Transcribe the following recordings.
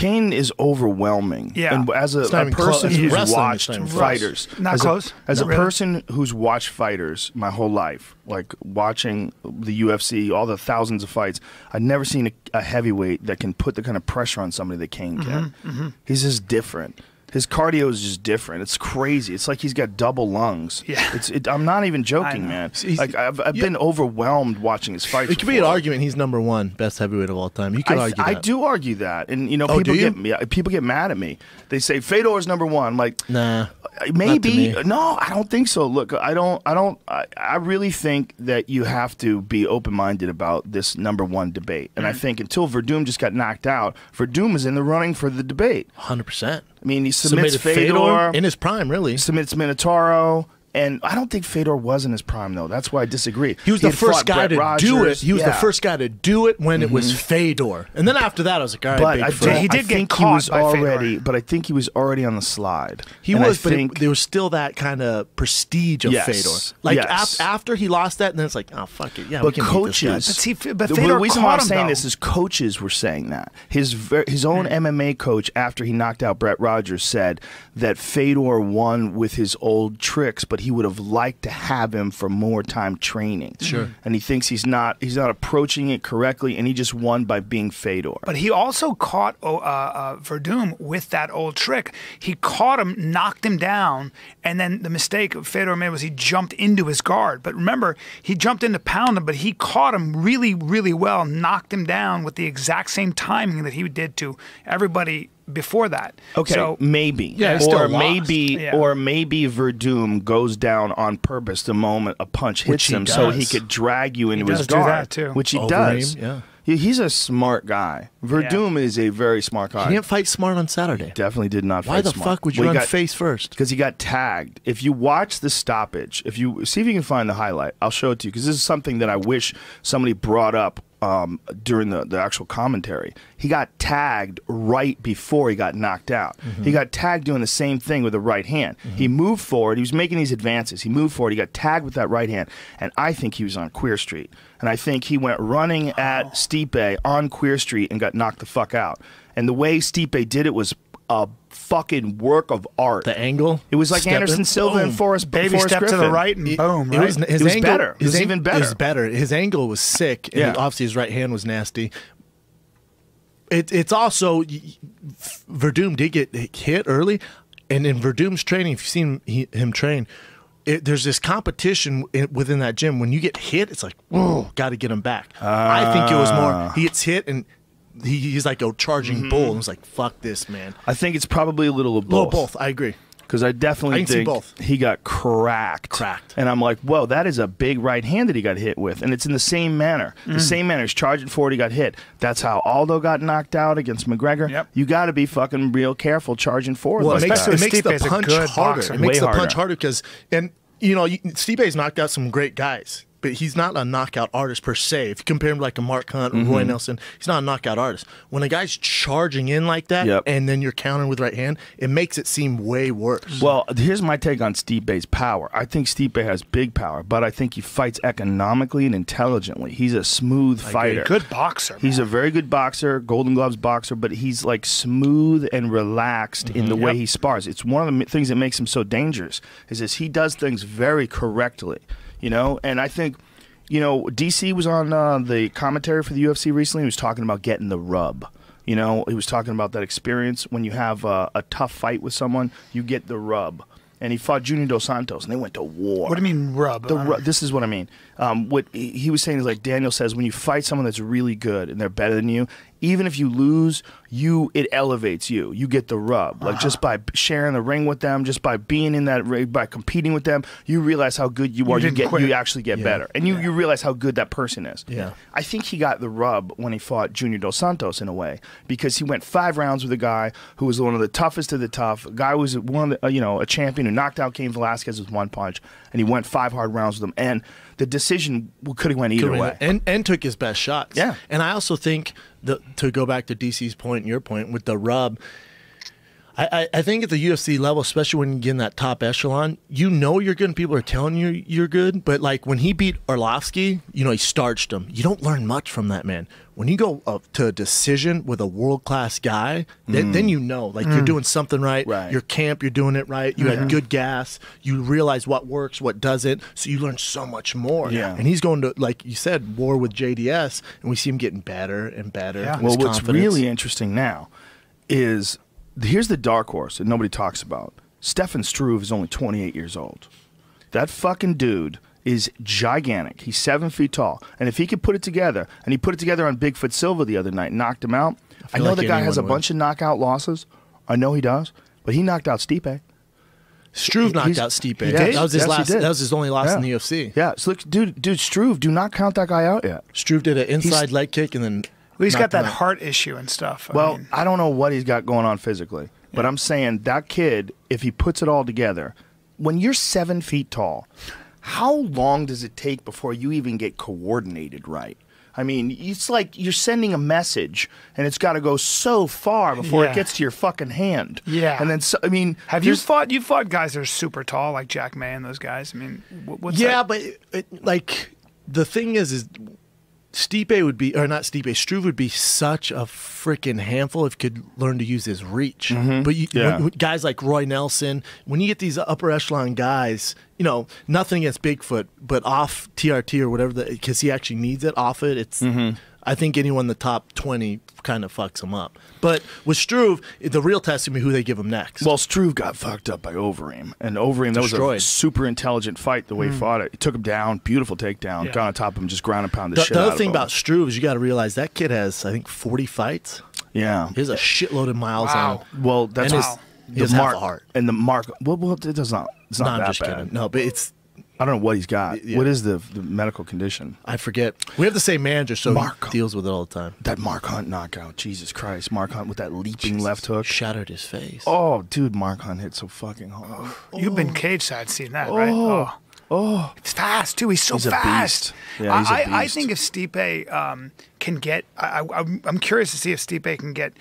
Kane is overwhelming. Yeah. And as a person who's watched fighters, as a person who's watched fighters my whole life, like watching the UFC, all the thousands of fights, I've never seen a heavyweight that can put the kind of pressure on somebody that Kane can. He's just different. His cardio is just different. It's crazy. It's like he's got double lungs. Yeah. I'm not even joking, man. Like I've been overwhelmed watching his fights. It could be an argument. He's #1 best heavyweight of all time. You could argue that. I do argue that, and people get mad at me. They say Fedor's #1. I'm like, nah. Maybe no, I don't think so. Look, I really think that you have to be open-minded about this #1 debate. And I think until Verdum just got knocked out, Verdum is in the running for the debate. 100%. I mean, he submits Fedor in his prime, really. Submits Minotauro. And I don't think Fedor was in his prime, though. That's why I disagree. He was the first guy to do it. He was the first guy to do it when it was Fedor. And then after that, I was like, all right, but he did get caught by Fedor. But I think he was already on the slide. He was, but there was still that kind of prestige of Fedor. Like, after he lost that, and then it's like, oh, fuck it. Yeah, but we can coaches, beat this guy. But Fedor the reason why I'm saying though. this is coaches were saying that. His own MMA coach, after he knocked out Brett Rogers, said that Fedor won with his old tricks, but he would have liked to have him for more time training. Sure. And he thinks he's not approaching it correctly, and he just won by being Fedor. But he also caught Verdum with that old trick. He caught him, knocked him down, and then the mistake Fedor made was he jumped into his guard. But remember, he jumped in to pound him, but he caught him really, really well, knocked him down with the exact same timing that he did to everybody before that. Okay, so, maybe. Yeah, or maybe Verdum goes down on purpose the moment a punch hits him so he could drag you into his guard. Do that too. Which he does. Yeah. He's a smart guy. Verdum is a very smart guy. He didn't fight smart on Saturday. Definitely did not Why fight the smart. fuck would you run face first? Because he got tagged. If you watch the stoppage, if you see if you can find the highlight, I'll show it to you because this is something that I wish somebody brought up during the actual commentary. He got tagged right before he got knocked out. He got tagged doing the same thing with the right hand. He moved forward. He was making these advances. He moved forward. He got tagged with that right hand. And I think he was on Queer Street. And I think he went running at Stipe on Queer Street and got knocked the fuck out. And the way Stipe did it was a fucking work of art. The angle? It was like Anderson Silva and Forrest Baby step Griffin. to the right and boom, right? It was better. It was even better. It was better. His angle was sick. And obviously, his right hand was nasty. It's also, Verdum did get hit early. And in Verdum's training, if you've seen him train, there's this competition within that gym. When you get hit, it's like, whoa, got to get him back. I think it was more, he gets hit and he's like a charging bull. And it's like, fuck this, man. I think it's probably a little of both. A little both, I agree. Because I definitely think he got cracked. And I'm like, whoa, that is a big right hand that he got hit with. And it's in the same manner. The same manner. He's charging forward, he got hit. That's how Aldo got knocked out against McGregor. Yep. You got to be fucking real careful charging forward. Well, like it makes the punch harder. Boxer. It makes the harder. punch harder because, and you know, Stipe's knocked out some great guys. But he's not a knockout artist per se. If you compare him to like a Mark Hunt or Roy Nelson, he's not a knockout artist. When a guy's charging in like that and then you're countering with right hand, it makes it seem way worse. Well, here's my take on Stipe's power. I think Stipe has big power, but I think he fights economically and intelligently. He's a smooth fighter. Good boxer. He's a very good boxer, Golden Gloves boxer, but he's like smooth and relaxed in the way he spars. It's one of the things that makes him so dangerous is this, he does things very correctly. You know, and I think, you know, DC was on the commentary for the UFC recently. He was talking about getting the rub. You know, he was talking about that experience when you have a tough fight with someone, you get the rub. And he fought Junior Dos Santos, and they went to war. What do you mean rub? This is what I mean. What he was saying is like Daniel says, when you fight someone that's really good and they're better than you, even if you lose, it elevates you. You get the rub. Like just by sharing the ring with them, just by being in that ring, by competing with them, you realize how good you are. You actually get better. And you realize how good that person is. Yeah. I think he got the rub when he fought Junior Dos Santos in a way, because he went 5 rounds with a guy who was one of the toughest of the tough. A guy who was one of the, a champion who knocked out Cain Velasquez with 1 punch, and he went 5 hard rounds with him. And the decision could have went either way. And took his best shots. Yeah. And I also think, to go back to DC's point and your point with the rub, I think at the UFC level, especially when you get in that top echelon, you know you're good and people are telling you you're good. But like when he beat Arlovsky, he starched him. You don't learn much from that man. When you go up to a decision with a world-class guy, then you know, like you're doing something right. Your camp, you're doing it right. You had good gas. You realize what works, what doesn't. So you learn so much more. And he's going to, like you said, war with JDS, and we see him getting better and better. Well, what's really interesting now is, here's the dark horse that nobody talks about. Stefan Struve is only 28 years old. That fucking dude is gigantic. He's 7 feet tall. And if he could put it together, and he put it together on Bigfoot Silva the other night, knocked him out. I know the guy has a bunch of knockout losses. I know he does. But he knocked out Stipe. Struve knocked out Stipe. That was his last. That was his only loss in the UFC. Yeah. So look, dude, Struve, do not count that guy out yet. Struve did an inside leg kick and then. Well, he's got that heart issue and stuff. I don't know what he's got going on physically, but I'm saying that kid, if he puts it all together, when you're 7 feet tall, how long does it take before you even get coordinated right? I mean, it's like you're sending a message, and it's got to go so far before it gets to your fucking hand. Yeah. And then, I mean, have you fought guys that are super tall, like Jack May and those guys? I mean, what's that? But like the thing is Stipe would be, or not Stipe, Struve would be such a freaking handful if he could learn to use his reach. But when guys like Roy Nelson, when you get these upper echelon guys, nothing against Bigfoot, but off TRT or whatever, because he actually needs it, off it, it's. I think anyone in the top 20 kind of fucks him up. But with Struve, the real test is going to be who they give him next. Well, Struve got fucked up by Overeem. And Overeem, that was a super intelligent fight the way he fought it. He took him down, beautiful takedown, got on top of him, just ground and pound the shit out of him. The other thing about Struve is you got to realize that kid has, I think, 40 fights. Yeah. He has a shitload of miles on him. Well, that's he has half a heart. And the mark, well, it does not, it's not that I'm just bad. kidding. No, but it's. I don't know what he's got. What is the medical condition? I forget. We have the same manager, so he deals with it all the time. That Mark Hunt knockout, Jesus Christ. Mark Hunt with that leaping left hook. Shattered his face. Oh, dude, Mark Hunt hit so fucking hard. You've been cage side seeing that, right? Oh. He's fast, too. He's so fast. A beast. Yeah, he's a beast. I think if Stipe can get, I'm curious to see if Stipe can get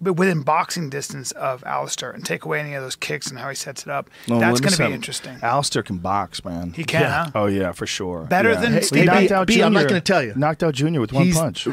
within boxing distance of Alistair and take away any of those kicks and how he sets it up. That's going to be interesting. Alistair can box, man. He can, huh? Oh, yeah, for sure. Better than Stipe. He knocked out Junior. I'm not going to tell you. Knocked out Junior with one punch.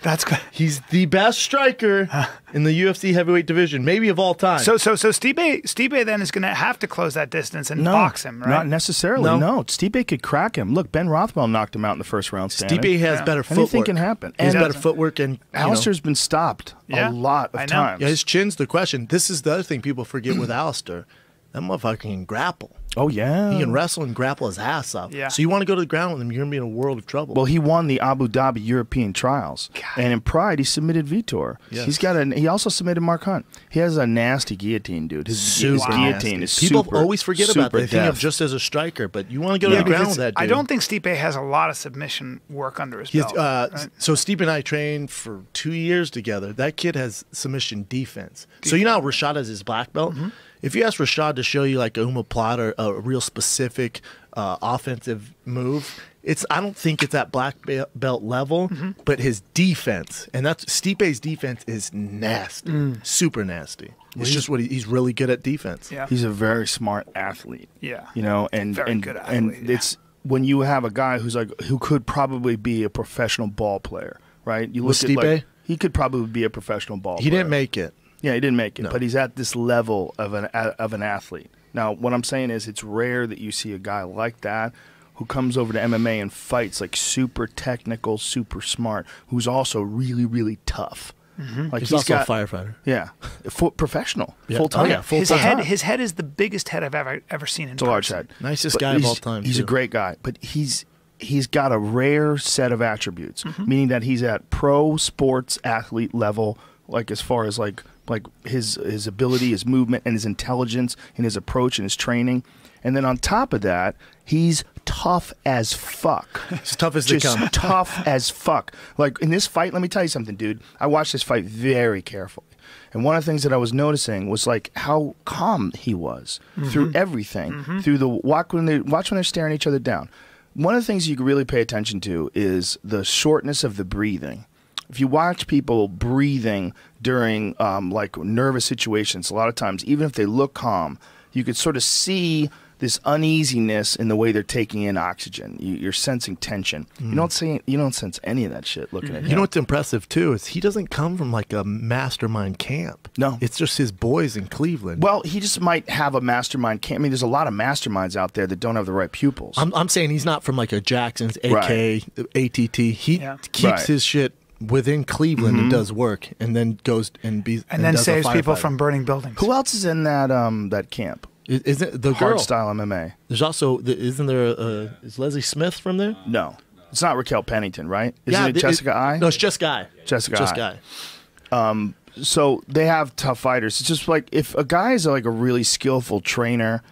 That's good. He's the best striker in the UFC heavyweight division, maybe of all time. So Stipe then is going to have to close that distance and box him, right? Not necessarily. No, Stipe could crack him. Look, Ben Rothwell knocked him out in the first round. Stipe has better footwork. Anything can happen. He has better footwork, and Alistair's been stopped a lot of times. Yeah, his chin's the question. This is the other thing people forget with Alistair. That motherfucker can grapple. Oh, yeah. He can wrestle and grapple his ass up. Yeah. So you want to go to the ground with him, you're going to be in a world of trouble. Well, he won the Abu Dhabi European trials. God. And in Pride, he submitted Vitor. Yes. He also submitted Mark Hunt. He has a nasty guillotine, dude. His guillotine is People super, always forget about that. They think def. of just as a striker, but you want to go to the ground with that dude. I don't think Stipe has a lot of submission work under his belt. Right? So Stipe and I trained for 2 years together. That kid has submission defense. So you know how Rashad has his black belt? If you ask Rashad to show you like a omoplata or a real specific offensive move, I don't think it's at black belt level, but his defense, and that's Stipe's defense is nasty, super nasty. It's just what he's really good at defense. Yeah. He's a very smart athlete. Yeah. And very good athlete. And it's when you have a guy who could probably be a professional ball player, right? You look Stipe? at he could probably be a professional ball player. He didn't make it. Yeah, he didn't make it, but he's at this level of an athlete. Now, what I'm saying is it's rare that you see a guy like that who comes over to MMA and fights like super technical, super smart, who's also really, really tough. Like he's also a firefighter. Yeah, professional, full time. Oh, yeah, his head is the biggest head I've ever seen in person. It's a large head. Nicest guy of all time. He's a great guy, but he's got a rare set of attributes, meaning that he's at pro sports athlete level, like as far as like his ability, his movement, and his intelligence, and his approach and his training. And then on top of that, he's tough as fuck. As tough as they come. Just tough as fuck. Like in this fight, let me tell you something, dude. I watched this fight very carefully. And one of the things that I was noticing was like how calm he was through everything, through the watch when they're staring each other down. One of the things you can really pay attention to is the shortness of the breathing. If you watch people breathing during like nervous situations, a lot of times, even if they look calm, you could sort of see this uneasiness in the way they're taking in oxygen. You're sensing tension. You don't sense any of that shit looking at him. You know what's impressive too is he doesn't come from like a mastermind camp. No, it's just his boys in Cleveland. Well, he just might have a mastermind camp. I mean, there's a lot of masterminds out there that don't have the right pupils. I'm saying he's not from like a Jackson's, AK, Right. ATT. He keeps his shit within Cleveland and does work, and then goes and then does saves a people firefighter. from burning buildings. Who else is in that camp? Isn't the girl? Hardstyle MMA. There's also isn't there is Leslie Smith from there? No, it's not Raquel Pennington, right? Isn't it Jessica I? No, it's Jessica I. Jessica I. So they have tough fighters. It's just like if a guy is like a really skillful trainer,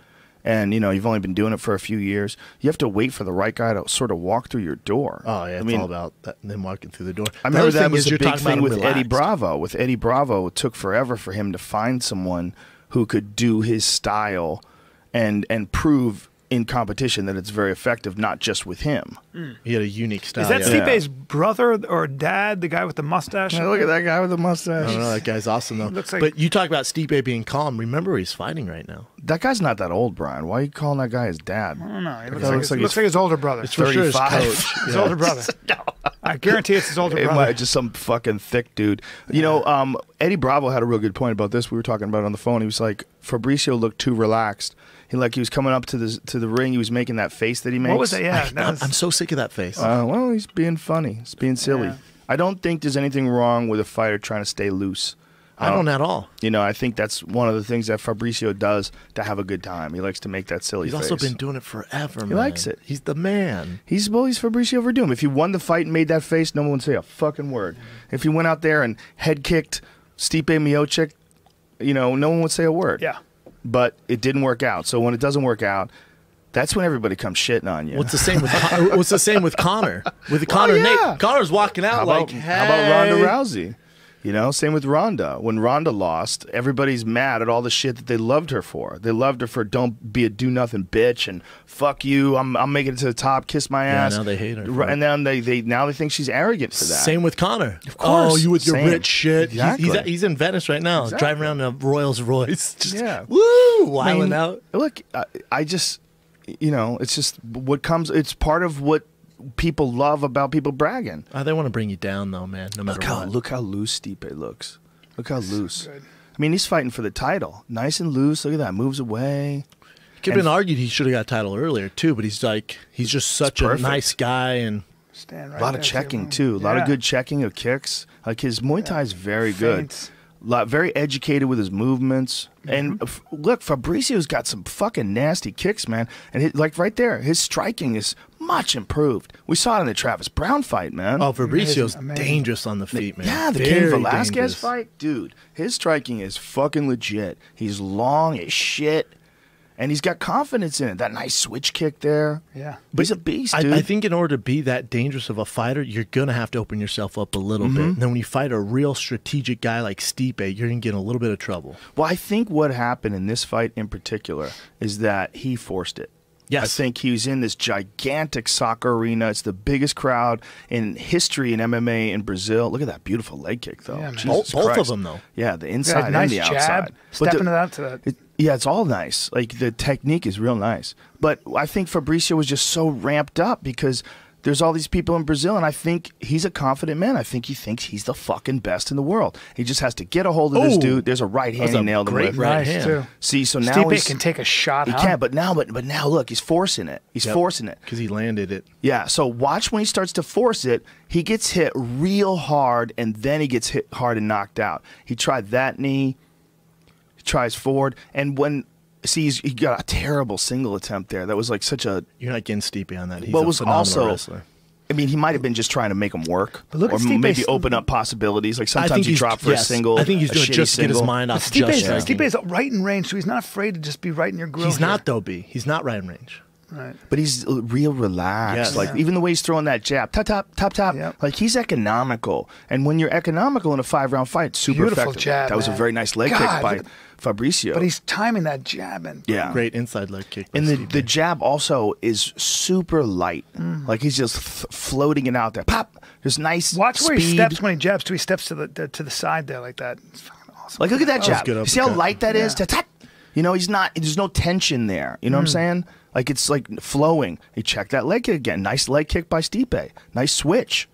and you've only been doing it for a few years, you have to wait for the right guy to sort of walk through your door. Oh yeah, it's all about them walking through the door. I remember that was a big thing with Eddie Bravo. With Eddie Bravo, it took forever for him to find someone who could do his style and prove in competition that it's very effective, not just with him. He had a unique style. Is that Stipe's brother or dad, the guy with the mustache? Yeah, look at that guy with the mustache. I don't know, that guy's awesome though. Looks like, but you talk about Stipe being calm. Remember where he's fighting right now. That guy's not that old, Brian. Why are you calling that guy his dad? I don't know. He looks looks like his older brother. It's for sure his 35. coach. His older brother. I guarantee it's his older It brother. might just some fucking thick dude. Eddie Bravo had a real good point about this. We were talking about it on the phone. He was like, Fabricio looked too relaxed. He was coming up to the ring. He was making that face that he makes. What was that? Yeah, I'm so sick of that face. Well, he's being funny. He's being silly. Yeah. I don't think there's anything wrong with a fighter trying to stay loose. I don't at all. I think that's one of the things that Fabricio does to have a good time. He likes to make that silly face. He's also been doing it forever, man. He likes it. He's the man. He's Fabricio Verdum. If he won the fight and made that face, no one would say a fucking word. If he went out there and head kicked Stipe Miocic, no one would say a word. Yeah. But it didn't work out. So when it doesn't work out, that's when everybody comes shitting on you. What's the same with Connor? With Connor and Nate. Connor's walking out how about Ronda Rousey? Same with Ronda. When Ronda lost, everybody's mad at all the shit that they loved her for. They loved her for don't be a do-nothing bitch and fuck you, I'm making it to the top, kiss my ass. Yeah, now they hate her. And then they think she's arrogant for that. Same with Connor. Of course. Oh, you with your Same. rich shit. Exactly. He's in Venice right now, Exactly. driving around in a Rolls Royce. Just, woo, wilding out. Look, I just, it's just what comes, it's part of what people love about people bragging. They want to bring you down, though, man, no matter what. Look how loose Stipe looks. Look how loose. Good. I mean, he's fighting for the title. Nice and loose. Look at that. Moves away. Could have been argued he should have got a title earlier, too, but he's just such a nice guy. And Stand right a lot of there, checking, too. A lot of good checking of kicks. Like, his Muay Thai is very Feints. good. Very educated with his movements. And look, Fabricio's got some fucking nasty kicks, man. And right there, his striking is much improved. We saw it in the Travis Brown fight, man. oh, Fabricio's Amazing. dangerous on the feet, man. Yeah, the Very Cain Velasquez dangerous. fight, dude. His striking is fucking legit. He's long as shit, and he's got confidence in it. That nice switch kick there. Yeah. But he's a beast, dude. I think in order to be that dangerous of a fighter, you're going to have to open yourself up a little bit. And then when you fight a real strategic guy like Stipe, you're going to get in a little bit of trouble. Well, I think what happened in this fight in particular is that he forced it. Yes. I think he was in this gigantic soccer arena. It's the biggest crowd in history in MMA in Brazil. Look at that beautiful leg kick, though. Yeah, man. Jesus Both Christ. of them, though. Yeah, the inside nice and the jab. outside. Stepping it out to that. Yeah, it's all nice. Like, the technique is real nice. But I think Fabricio was just so ramped up because there's all these people in Brazil, and I think he's a confident man. I think he thinks he's the fucking best in the world. He just has to get a hold of this dude. There's a right hand he nailed him great with. right Nice, hand. too. See, so now Stipe he's... can take a shot. He can, but now look, he's forcing it. He's forcing it. Because he landed it. Yeah, so watch when he starts to force it, he gets hit real hard, and then he gets hit hard and knocked out. He tried that knee, he tries forward, and when... See, he got a terrible single attempt there. That was like such a... You're not getting Stipe on that. He's But a it was phenomenal also... wrestler. I mean, he might have been just trying to make him work, But look or at Stipe's- maybe open up possibilities. Like I sometimes think you he's drop for a single. I think he's a doing it shitty just to get his single. mind off Stipe's, just striking. Stipe's right in range, so he's not afraid to just be right in your grill. He's here. not, though, B. He's not right in range. Right. But he's real relaxed. Yes. Like even the way he's throwing that jab, top. Yep. Like he's economical. And when you're economical in a 5-round fight, it's super Beautiful effective. jab, that was a man. very nice leg kick God, by Fabricio. But he's timing that jab and yeah. Great inside leg kick. by And Steve. the jab also is super light. Like he's just floating it out there. Pop. There's nice watch where he speed. steps when he jabs too. He steps to the side there like that. It's fucking awesome. Like look at that was jab. good You see how uppercut. light that is? Yeah. Ta-ta. You know, he's not. There's no tension there. You know what I'm saying? Like it's like flowing. He checked that leg kick again. Nice leg kick by Stipe. Nice switch.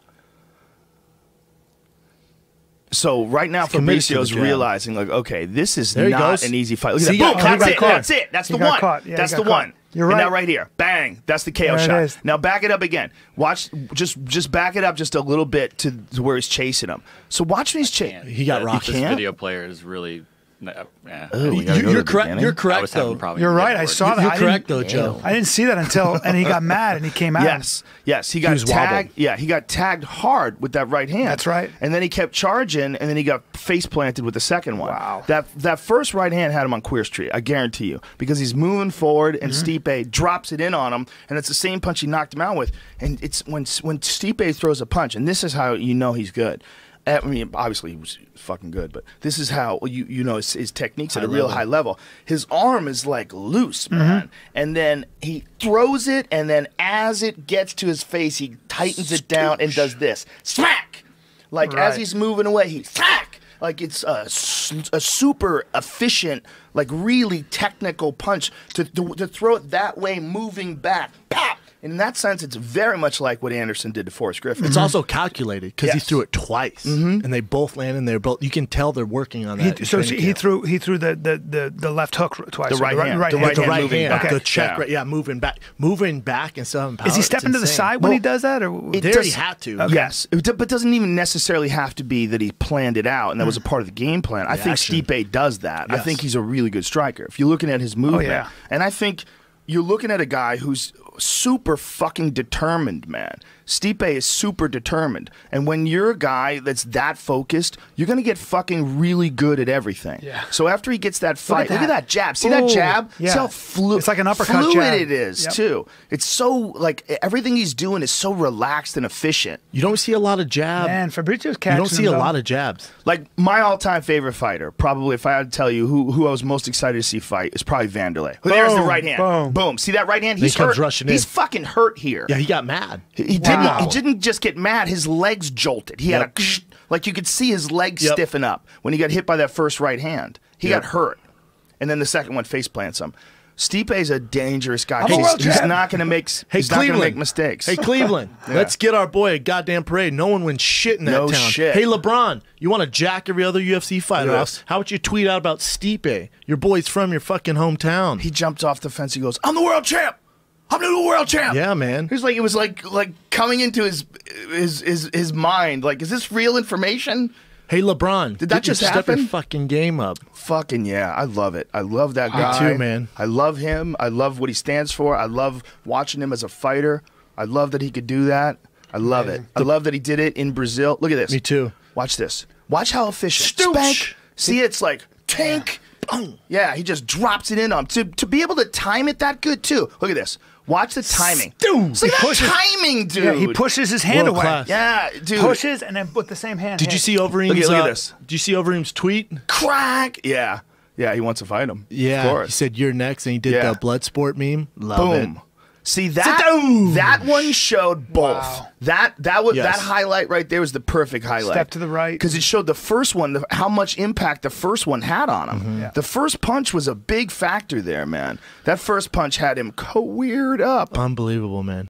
So right now, committed to the Fabricio's jab. realizing, like, okay, this is There he not goes. an easy fight. Look at See, that. he Boom, got that's it. caught. That's it. That's He the got one. caught. Yeah, That's he the got one. caught. You're And right. now right here, bang. That's the KO There it shot. is. Now back it up again. Watch, just back it up just a little bit to where he's chasing him. So watch when he's chasing. He got rocked. You This can't? video player is really. Yeah. Oh, we gotta go to You're the correct. beginning? You're I correct was having though. problems You're getting right. I bored. saw that. You're I correct didn't- though, Joe. I didn't see that until and he got mad and he came out. Yes, he got was wobbled. tagged. Yeah, he got tagged hard with that right hand. That's right. And then he kept charging, and then he got face planted with the second one. Wow. That first right hand had him on Queer Street. I guarantee you, because he's moving forward, and Stipe drops it in on him, and it's the same punch he knocked him out with. And it's when Stipe throws a punch, and this is how you know he's good. I mean, obviously he was fucking good, but this is how you know his technique's at a real high level. His arm is like loose, man, and then he throws it, and then as it gets to his face, he tightens it down and does this smack, like as Right. he's moving away, he smack. Like it's a super efficient, like really technical punch to throw it that way, moving back, pop. In that sense, it's very much like what Anderson did to Forrest Griffin. It's also calculated because he Yes. threw it twice, and they both landed. And they're both. You can tell they're working on that. in So training he camp. threw the left hook twice. The or right hand. The With right the hand right moving hand, back. the check, Yeah. right? Yeah, moving back instead of power. Is he It's stepping to the insane. side when he does that, or It There does- he had to. Okay. Yes, but doesn't even necessarily have to be that he planned it out and that was a part of the game plan. I think action. Stipe does that. I Yes. think he's a really good striker. If you're looking at his movement, yeah. and I think you're looking at a guy who's super fucking determined, man. Stipe is super determined. And when you're a guy that's that focused, you're going to get fucking really good at everything. Yeah. So after he gets that fight, look at that. that jab. See that Ooh, jab? yeah. See how It's like an uppercut fluid jab. it is, Yep. too. It's so, like, everything he's doing is so relaxed and efficient. You don't see a lot of jab. man, Fabricio's You catching don't see a him, though. lot of jabs. Like my all-time favorite fighter, probably if I had to tell you who I was most excited to see fight, is probably Vanderlei. There's the Boom, right hand. boom. See that right hand? He He's comes hurt. rushing He's in. fucking hurt here. Yeah, he got mad. He Wow. didn't just get mad. His legs jolted. He had Yep. like you could see his legs Yep. stiffen up when he got hit by that first right hand. He Yep. got hurt, and then the second one face plants him. Stipe's a dangerous guy. I'm a world He's champ. not going to make. Hey, he's not going to Cleveland. make mistakes. Hey, Cleveland, let's get our boy a goddamn parade. No one wins shit in that No town. shit. Hey, LeBron, you want to jack every other UFC fighter Yes. off? How about you tweet out about Stipe? Your boy's from your fucking hometown. He jumped off the fence. He goes, "I'm the world champ. I'm the new world champ." Yeah, man. It was like coming into his mind. Like, is this real information? Hey, LeBron, Did that just step happen? your fucking game up? Fucking yeah, I love it. I love that guy. too, man. I love him. I love what he stands for. I love watching him as a fighter. I love that he could do that. I love it. I love that he did it in Brazil. Look at this. Me too. Watch this. Watch how efficient. Stoosh. Spank. See, it's like tank. Boom. Yeah, he just drops it in on him. To be able to time it that good too. Look at this. Watch the timing. Stoosh. Look at He that pushes- timing, dude. Yeah, he pushes his hand World away. class. Yeah, dude. Pushes and then with the same hand. Did you see Overeem's? Look at this. Did you see Overeem's tweet? Crack. Yeah. Yeah, he wants to fight him. Yeah, Of course. he said you're next, and he did Yeah. the blood sport meme. Love it. Boom. See that one showed both. Wow. That was Yes. that highlight right there was the perfect highlight. Step to the right. Because it showed the first one, how much impact the first one had on him. Yeah. The first punch was a big factor there, man. That first punch had him weird up. Unbelievable, man.